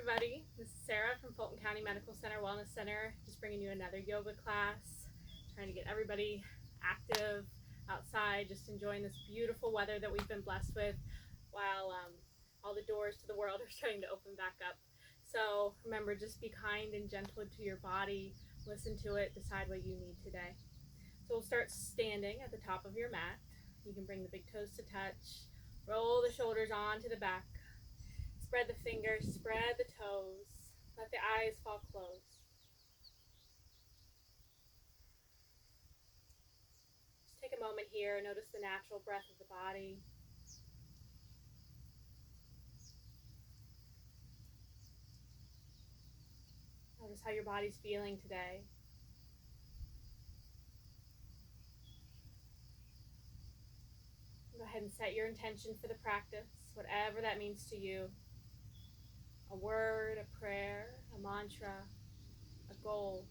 everybody. This is Sarah from Fulton County Medical Center Wellness Center, just bringing you another yoga class, trying to get everybody active outside, just enjoying this beautiful weather that we've been blessed with while all the doors to the world are starting to open back up. So remember, just be kind and gentle to your body, listen to it, decide what you need today. So we'll start standing at the top of your mat. You can bring the big toes to touch, roll the shoulders onto the back. Spread the fingers, spread the toes, let the eyes fall closed. Just take a moment here, notice the natural breath of the body. Notice how your body's feeling today. Go ahead and set your intention for the practice, whatever that means to you. A word, a prayer, a mantra, a goal.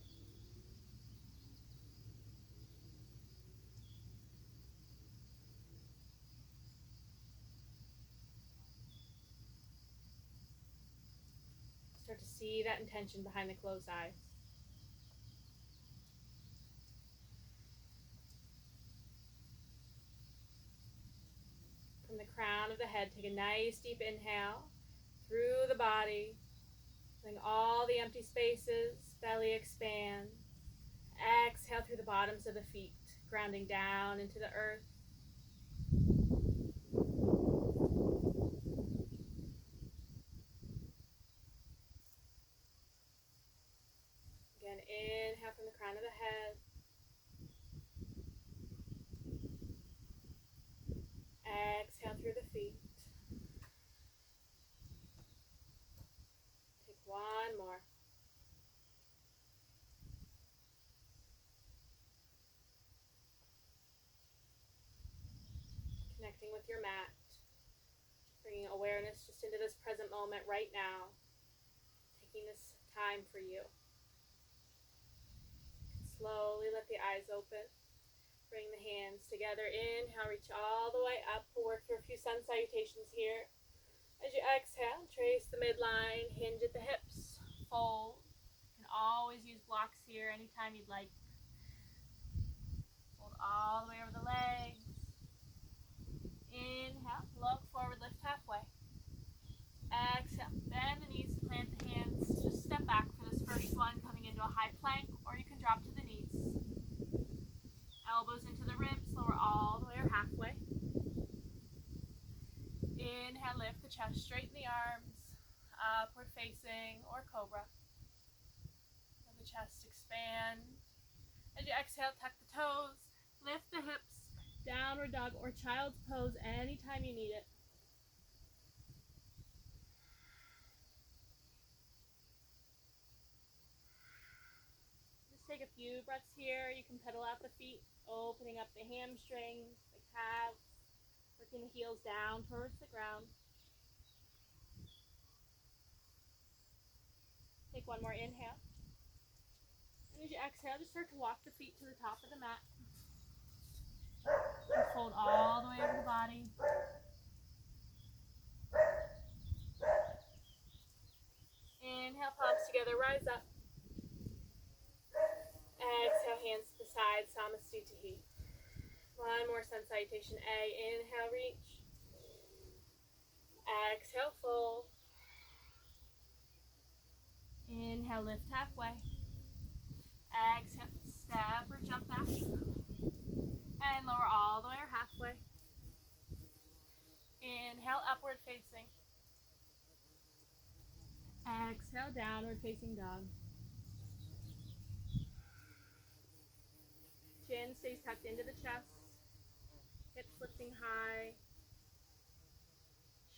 Start to see that intention behind the closed eyes. From the crown of the head, take a nice deep inhale through the body, filling all the empty spaces, belly expands. Exhale through the bottoms of the feet, grounding down into the earth. Again, inhale from the crown of the head. Exhale through the feet. Take one more. Connecting with your mat. Bringing awareness just into this present moment right now. Taking this time for you. Slowly let the eyes open. Bring the hands together. Inhale, reach all the way up. We'll work through a few sun salutations here. As you exhale, trace the midline, hinge at the hips, fold. You can always use blocks here anytime you'd like. Fold all the way over the legs. Inhale, look forward, lift halfway. Exhale, bend the knees, plant the hands. Just step back for this first one, coming into a high plank, or you can drop to the knees. Elbows into the ribs, lower all the way or halfway. Inhale, lift the chest, straighten the arms, upward facing or cobra. Let the chest expand. As you exhale, tuck the toes, lift the hips, downward dog or child's pose anytime you need it. Just take a few breaths here. You can pedal out the feet, opening up the hamstrings, the calves, working the heels down towards the ground. Take one more inhale. And as you exhale, just start to walk the feet to the top of the mat. And fold all the way over the body. Inhale, palms together, rise up. Exhale, hands to the side, Namaste. One more sun salutation. A, inhale, reach. Exhale, fold. Inhale, lift halfway. Exhale, step or jump back. And lower all the way or halfway. Inhale, upward facing. Exhale, downward facing dog. Chin stays tucked into the chest. Hips lifting high.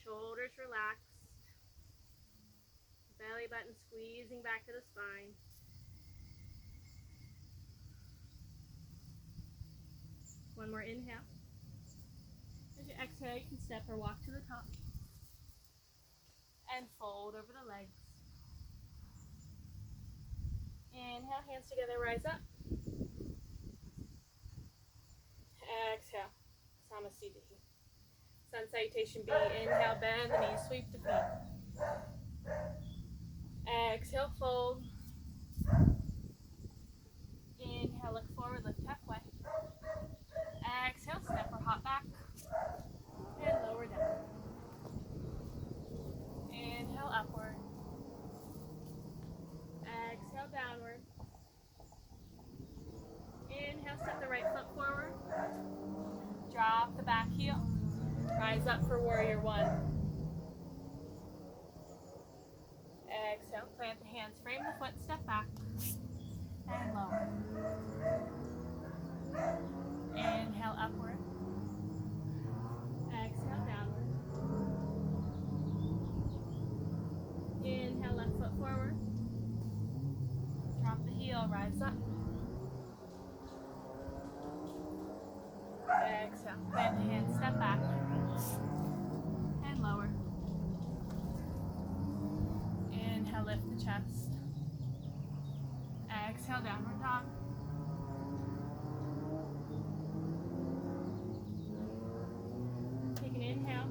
Shoulders relaxed. Belly button squeezing back to the spine. One more inhale. As you exhale, you can step or walk to the top. And fold over the legs. Inhale, hands together, rise up. Exhale, Namaste. Sun salutation B, inhale, bend the knees, sweep the feet. Exhale, downward. Inhale, step the right foot forward. Drop the back heel. Rise up for warrior one. Exhale, plant the hands, frame the foot, step back, and lower. Inhale, upward. Exhale, downward. Inhale, left foot forward. Drop the heel, rise up. Exhale, plant the hands, step back, and lower. Inhale, lift the chest. Exhale, downward dog. Take an inhale.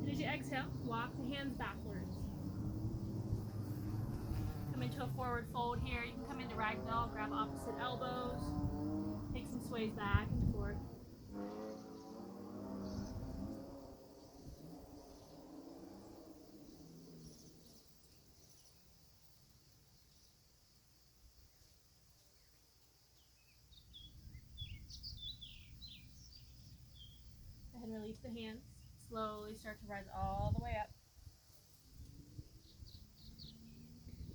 And as you exhale, walk the hands backwards. Come into a forward fold here. You can come into ragdoll, grab opposite elbows. Take some sways back and forth. Go ahead and release the hands. Slowly start to rise all the way up.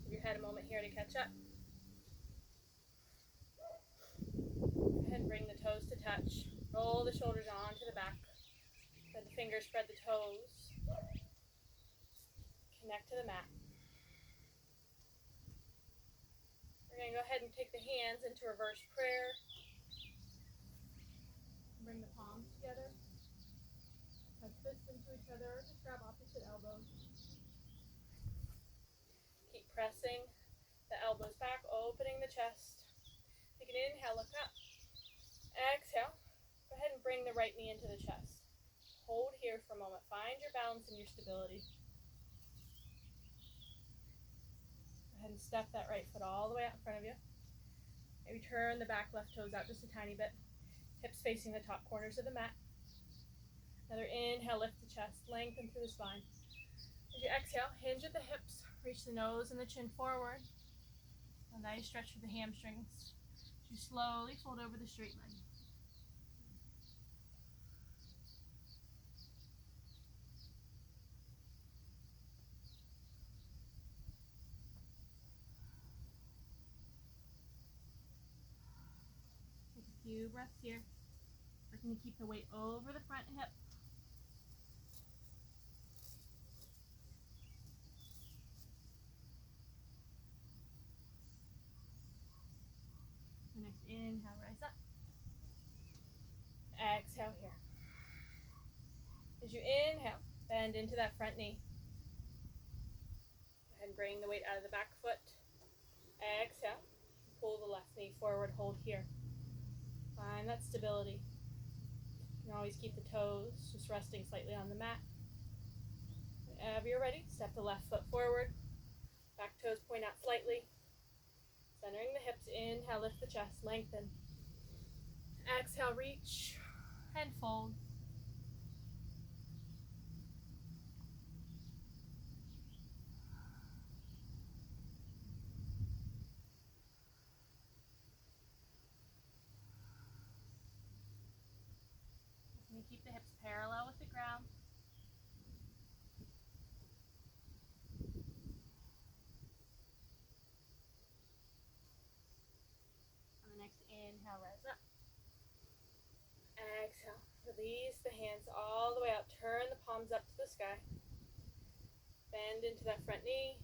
Give your head a moment here to catch up. Go ahead and bring the toes to touch. Roll the shoulders onto the back. Let the fingers spread the toes. Connect to the mat. We're going to go ahead and take the hands into reverse prayer. Bring the palms together. Touch fists into each other, or just grab opposite elbows. Keep pressing the elbows back, opening the chest. Take an inhale, look up. Exhale. Go ahead and bring the right knee into the chest. Hold here for a moment. Find your balance and your stability. Go ahead and step that right foot all the way out in front of you. Maybe turn the back left toes out just a tiny bit. Hips facing the top corners of the mat. Another inhale, lift the chest, lengthen through the spine. As you exhale, hinge at the hips, reach the nose and the chin forward. A nice stretch for the hamstrings. As you slowly fold over the straight leg. Take a few breaths here. Working to keep the weight over the front hip. The next inhale, rise up. Exhale here. As you inhale, bend into that front knee. Go ahead and bring the weight out of the back foot. Exhale. Pull the left knee forward, hold here. Find that stability. You can always keep the toes just resting slightly on the mat. Whenever you're ready, step the left foot forward. Back toes point out slightly. Centering the hips, inhale, lift the chest, lengthen. Exhale, reach and fold. And keep the hips parallel with the ground. On the next inhale, rise up. Exhale, release the hands all the way out. Turn the palms up to the sky. Bend into that front knee.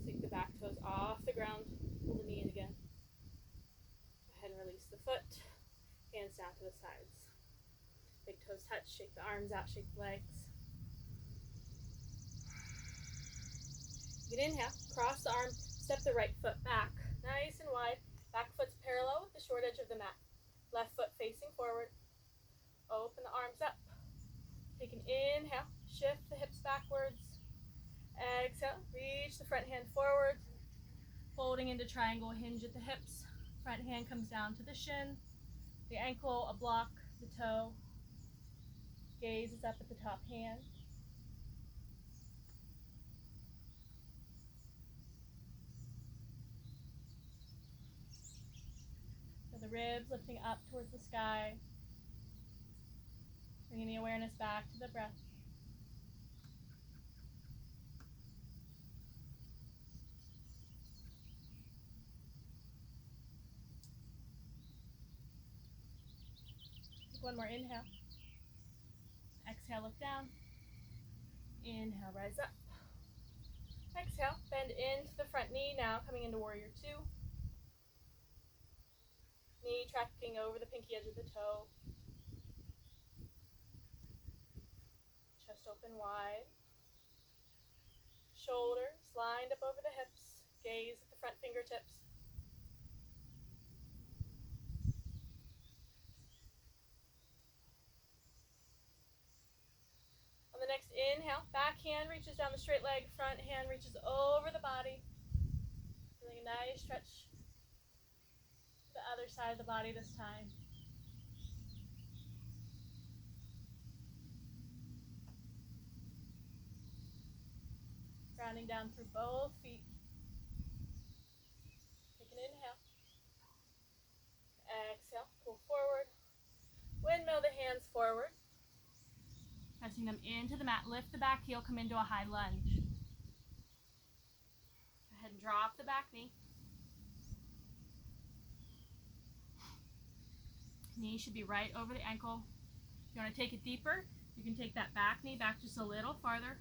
Sink the back toes off the ground. Pull the knee in again. Go ahead and release the foot. Hands down to the sides. Big toes touch. Shake the arms out. Shake the legs. Good inhale. Cross the arm. Step the right foot back. Nice and wide. Back foot's parallel with the short edge of the mat. Left foot facing forward. Open the arms up. Take an inhale. Shift the hips backwards. Exhale. Reach the front hand forward. Folding into triangle, hinge at the hips. Front hand comes down to the shin. The ankle, a block, the toe. Gaze is up at the top hand. ribs lifting up towards the sky. Bringing the awareness back to the breath. Take one more inhale. Exhale, look down. Inhale, rise up. Exhale, bend into the front knee now, coming into warrior two. Knee tracking over the pinky edge of the toe. Chest open wide. Shoulders lined up over the hips. Gaze at the front fingertips. On the next inhale, back hand reaches down the straight leg, front hand reaches over the body. Feeling a nice stretch to the other side of the body this time. Grounding down through both feet. Take an inhale. Exhale, pull forward. Windmill the hands forward. Pressing them into the mat. Lift the back heel, come into a high lunge. Go ahead and drop the back knee. Knee should be right over the ankle. If you want to take it deeper, you can take that back knee back just a little farther.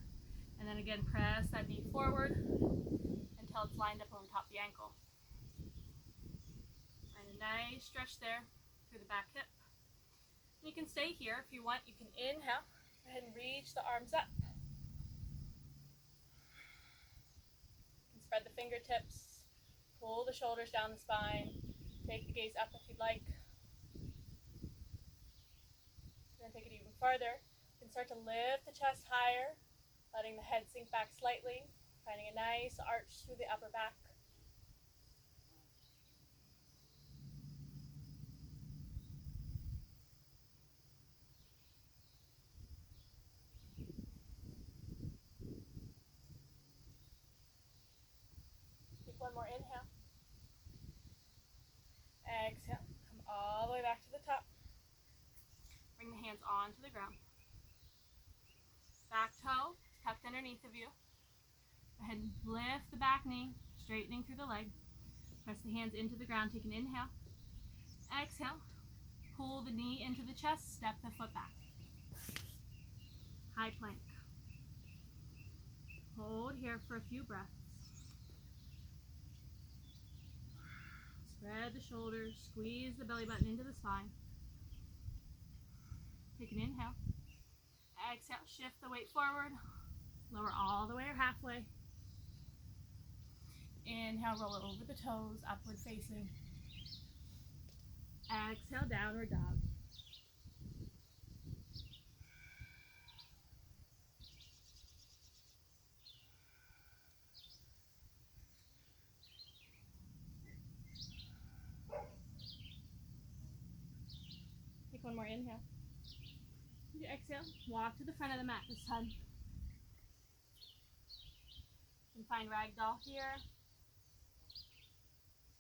And then again, press that knee forward until it's lined up over top the ankle. And a nice stretch there through the back hip. And you can stay here if you want. You can inhale. Go ahead and reach the arms up. You can spread the fingertips. Pull the shoulders down the spine. Take the gaze up if you'd like. Then take it even farther. You can start to lift the chest higher, letting the head sink back slightly, finding a nice arch through the upper back. Take one more inhale. Exhale. Come all the way back to the top. Bring the hands onto the ground. Back toe tucked underneath of you. Go ahead and lift the back knee, straightening through the leg. Press the hands into the ground. Take an inhale. Exhale. Pull the knee into the chest. Step the foot back. High plank. Hold here for a few breaths. Spread the shoulders. Squeeze the belly button into the spine. Take an inhale. Exhale, shift the weight forward. Lower all the way or halfway. Inhale, roll it over the toes, upward facing. Exhale, downward dog. Take one more inhale. You exhale, walk to the front of the mat this time. You can find ragdoll here.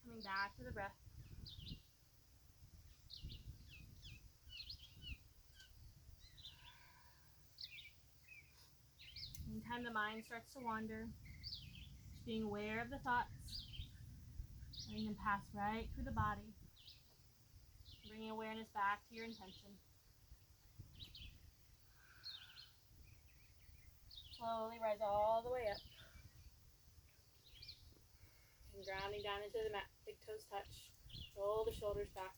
Coming back to the breath. Anytime the mind starts to wander, just being aware of the thoughts, letting them pass right through the body, bringing awareness back to your intention. Slowly rise all the way up. And grounding down into the mat, big toes touch. Roll the shoulders back.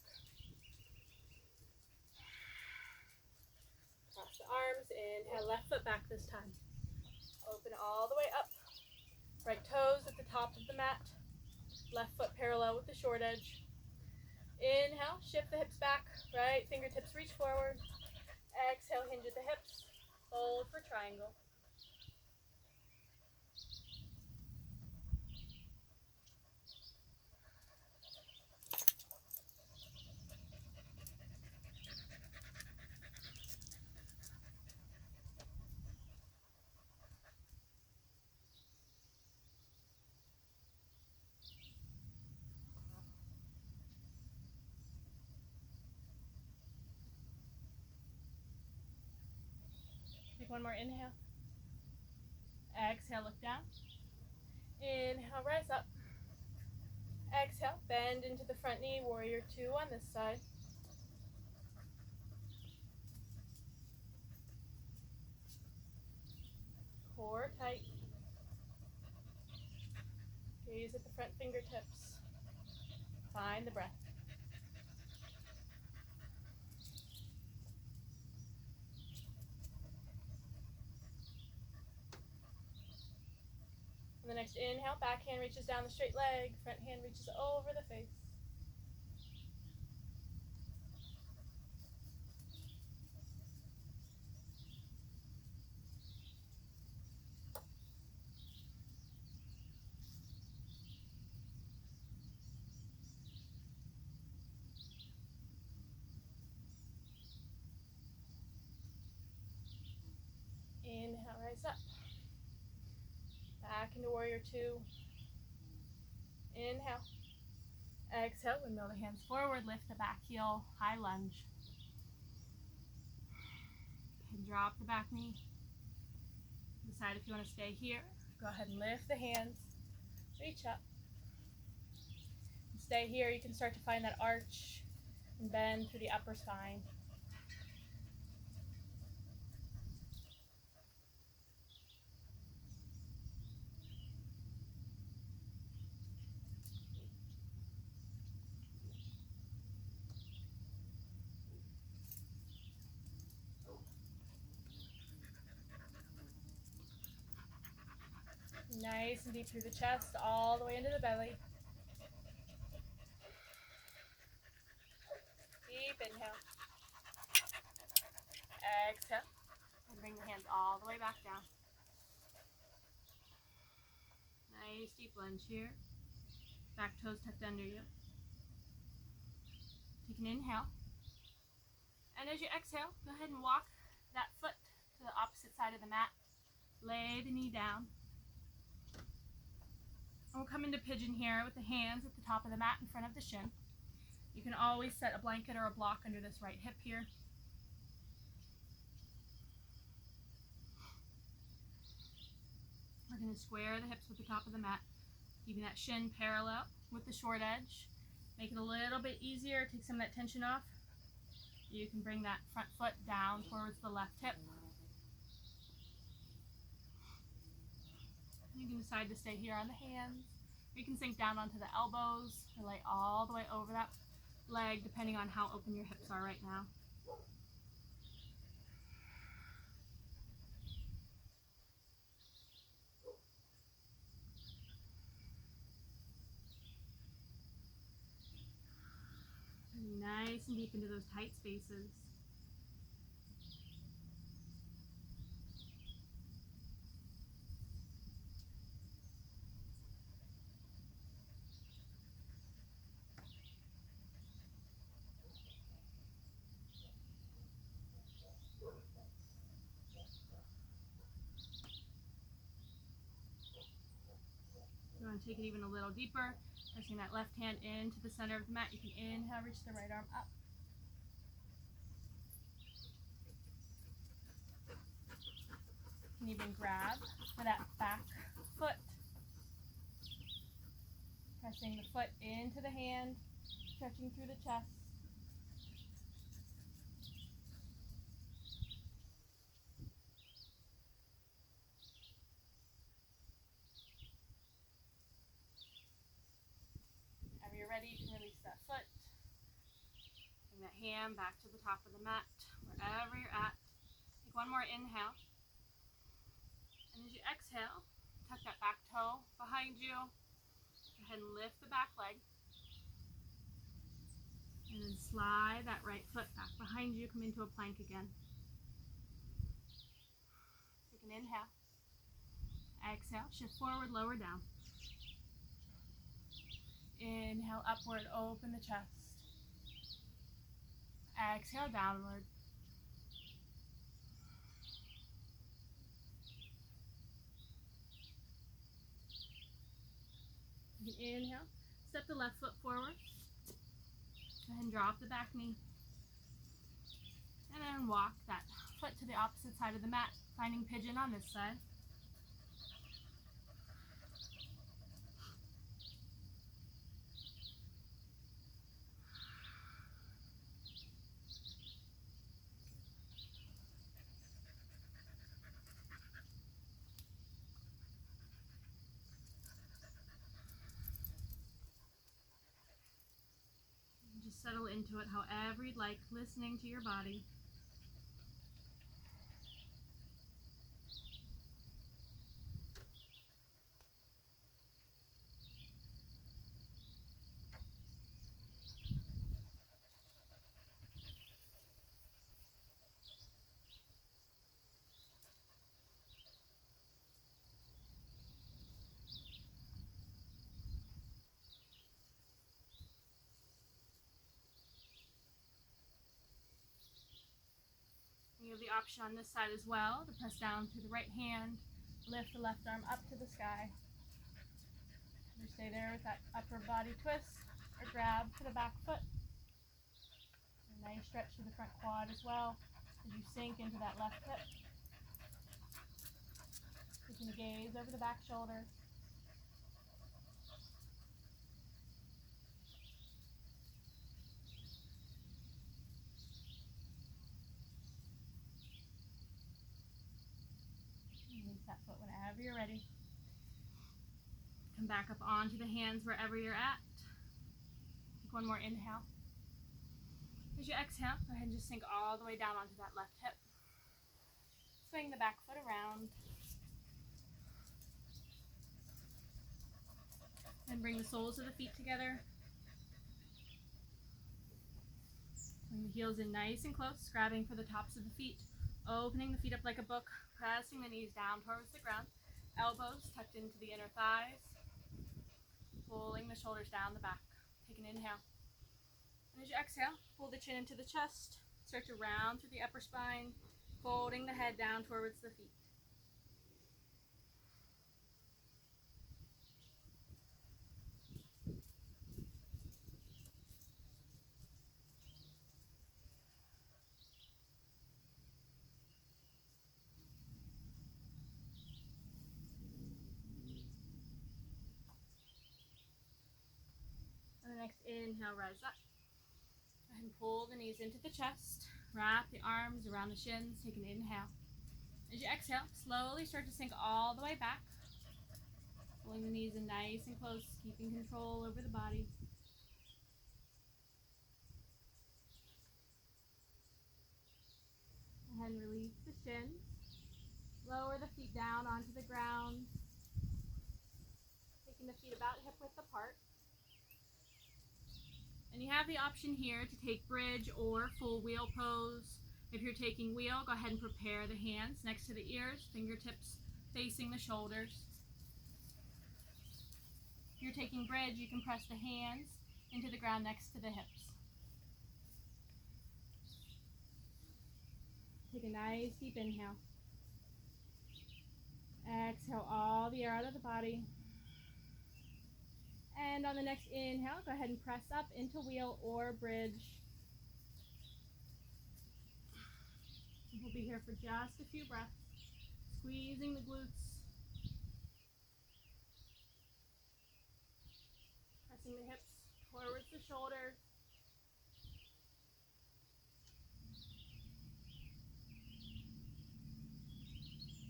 Cross the arms, inhale, left foot back this time. Open all the way up. Right toes at the top of the mat. Left foot parallel with the short edge. Inhale, shift the hips back. Right fingertips reach forward. Exhale, hinge at the hips. Hold for triangle. one more inhale. Exhale, look down. Inhale, rise up. Exhale, bend into the front knee, warrior two on this side. Core tight. Gaze at the front fingertips. Find the breath. On the next inhale, back hand reaches down the straight leg, front hand reaches over the face. Inhale, rise up. Back into warrior two. Inhale. Exhale, windmill the hands forward, lift the back heel, high lunge. And drop the back knee. Decide if you want to stay here. Go ahead and lift the hands, reach up. And stay here, you can start to find that arch and bend through the upper spine. Nice and deep through the chest, all the way into the belly. Deep inhale. Exhale. And bring the hands all the way back down. Nice deep lunge here. Back toes tucked under you. Take an inhale. And as you exhale, go ahead and walk that foot to the opposite side of the mat. Lay the knee down. And we'll come into pigeon here with the hands at the top of the mat in front of the shin. You can always set a blanket or a block under this right hip here. We're going to square the hips with the top of the mat, keeping that shin parallel with the short edge. Make it a little bit easier, take some of that tension off. You can bring that front foot down towards the left hip. You can decide to stay here on the hands. You can sink down onto the elbows or lay all the way over that leg, depending on how open your hips are right now. Nice and deep into those tight spaces. You want to take it even a little deeper, pressing that left hand into the center of the mat. You can inhale, reach the right arm up. You can even grab for that back foot. Pressing the foot into the hand, stretching through the chest. Whenever you're ready, you can release that foot. Bring that hand back to the top of the mat, wherever you're at. Take one more inhale. And as you exhale, tuck that back toe behind you. Go ahead and lift the back leg. And then slide that right foot back behind you. Come into a plank again. Take an inhale. Exhale, shift forward, lower down. Inhale, upward, open the chest. Exhale, downward. You can inhale, step the left foot forward. Go ahead and drop the back knee. And then walk that foot to the opposite side of the mat. Finding pigeon on this side. Just settle into it however you'd like, listening to your body. You have the option on this side as well to press down through the right hand, lift the left arm up to the sky. Either stay there with that upper body twist or grab to the back foot. A nice stretch to the front quad as well as you sink into that left hip. Taking the gaze over the back shoulder. Release that foot whenever you're ready. Come back up onto the hands wherever you're at. Take one more inhale. As you exhale, go ahead and just sink all the way down onto that left hip. Swing the back foot around. And bring the soles of the feet together. Bring the heels in nice and close, grabbing for the tops of the feet. Opening the feet up like a book, pressing the knees down towards the ground. Elbows tucked into the inner thighs. Pulling the shoulders down the back. Take an inhale. And as you exhale, pull the chin into the chest. Start to round through the upper spine, folding the head down towards the feet. And the next inhale, rise up. Go ahead and pull the knees into the chest. Wrap the arms around the shins. Take an inhale. As you exhale, slowly start to sink all the way back. Pulling the knees in nice and close, keeping control over the body. Go ahead and release the shins. Lower the feet down onto the ground. Taking the feet about hip width apart. And you have the option here to take bridge or full wheel pose. If you're taking wheel, go ahead and prepare the hands next to the ears, fingertips facing the shoulders. If you're taking bridge, you can press the hands into the ground next to the hips. Take a nice deep inhale. Exhale all the air out of the body. And on the next inhale, go ahead and press up into wheel or bridge. We'll be here for just a few breaths, squeezing the glutes, pressing the hips towards the shoulders.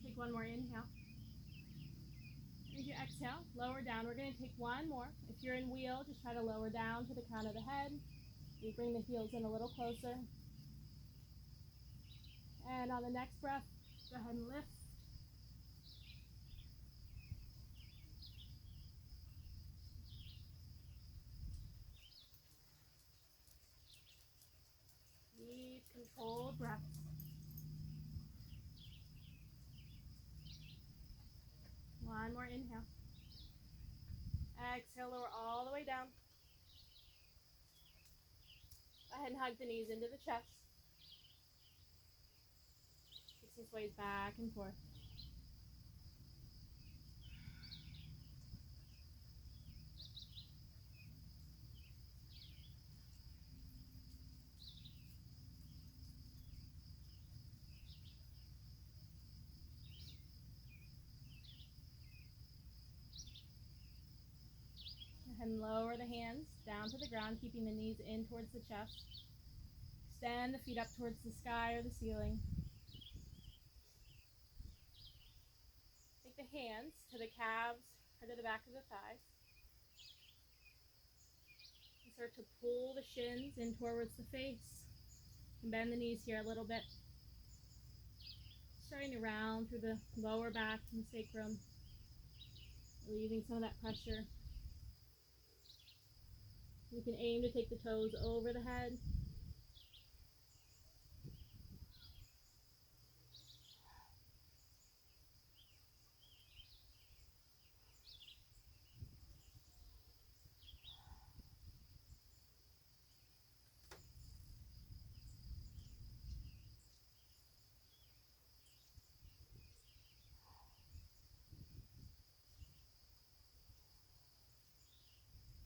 Take one more inhale. As you exhale, lower down. We're going to take one more. If you're in wheel, just try to lower down to the crown of the head. You bring the heels in a little closer. And on the next breath, go ahead and lift. Deep, controlled breaths. One more inhale. Exhale, lower all the way down. Go ahead and hug the knees into the chest. Take some sways back and forth. And lower the hands down to the ground, keeping the knees in towards the chest. Extend the feet up towards the sky or the ceiling. Take the hands to the calves or to the back of the thighs. And start to pull the shins in towards the face. And bend the knees here a little bit. Starting to round through the lower back and the sacrum. Relieving some of that pressure. You can aim to take the toes over the head.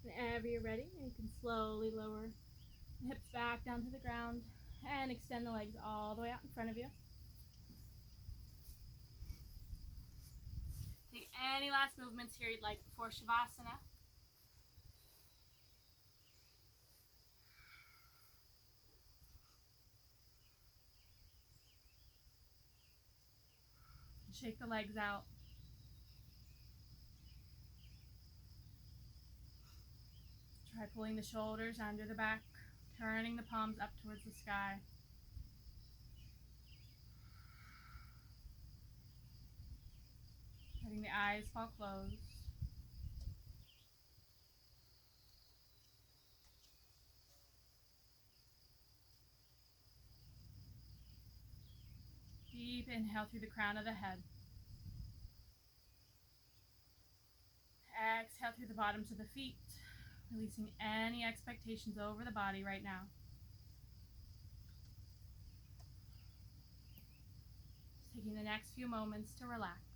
Whenever you're ready, you can slowly lower the hips back down to the ground and extend the legs all the way out in front of you. Take any last movements here you'd like before Shavasana. Shake the legs out. Try pulling the shoulders under the back, turning the palms up towards the sky. Letting the eyes fall closed. Deep inhale through the crown of the head. Exhale through the bottoms of the feet, releasing any expectations over the body right now. Taking the next few moments to relax.